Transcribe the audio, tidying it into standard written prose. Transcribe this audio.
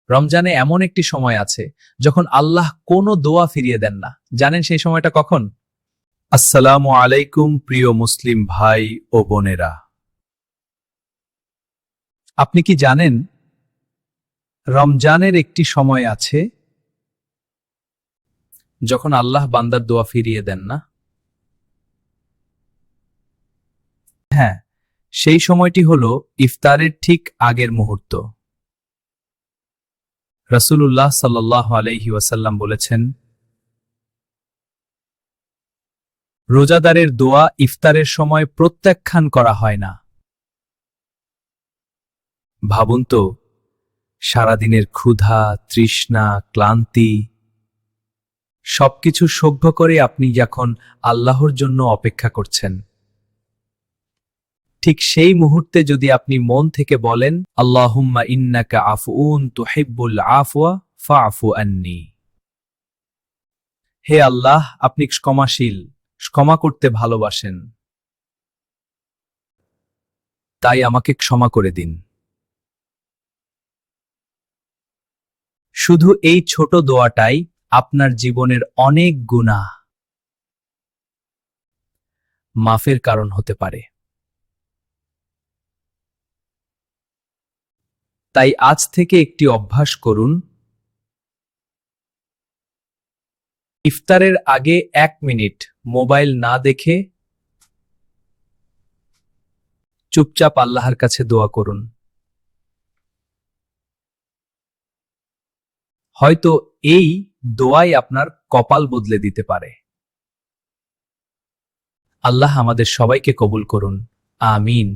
রমজানে এমন একটি সময় আছে যখন আল্লাহ কোনো দোয়া ফিরিয়ে দেন না। জানেন সেই সময়টা কখন? আসসালামু আলাইকুম প্রিয় মুসলিম ভাই ও বোনেরা। আপনি কি জানেন রমজানের একটি সময় আছে যখন আল্লাহ বান্দার দোয়া ফিরিয়ে দেন না? হ্যাঁ, সেই সময়টি হলো ইফতারের ঠিক আগের মুহূর্ত। রাসূলুল্লাহ সাল্লাল্লাহু আলাইহি ওয়াসাল্লাম বলেছেন, রোজাদারের দোয়া ইফতারের সময় প্রত্যাখ্যান করা হয় না। ভাবুন তো, সারাদিনের ক্ষুধা, তৃষ্ণা, ক্লান্তি সবকিছু সভ্য করে আপনি যখন আল্লাহর জন্য অপেক্ষা করছেন, ঠিক সেই মুহূর্তে যদি আপনি মন থেকে বলেন, আল্লাহুম্মা ইন্নাকা আফউন তুহিব্বুল আফওয়া ফাআফু আন্নি। হে আল্লাহ, আপনি ক্ষমাশীল, ক্ষমা করতে ভালোবাসেন, তাই আমাকে ক্ষমা করে দিন। শুধু এই ছোট দোয়াটাই আপনার জীবনের অনেক গুনাহ মাফের কারণ হতে পারে। তাই আজ থেকে একটি অভ্যাস করুন, ইফতারের আগে 1 মিনিট মোবাইল না দেখে চুপচাপ আল্লাহর কাছে দোয়া করুন। হয়তো এই দোয়াই আপনার কপাল বদলে দিতে পারে। আল্লাহ আমাদের সবাইকে কবুল করুন। আমিন।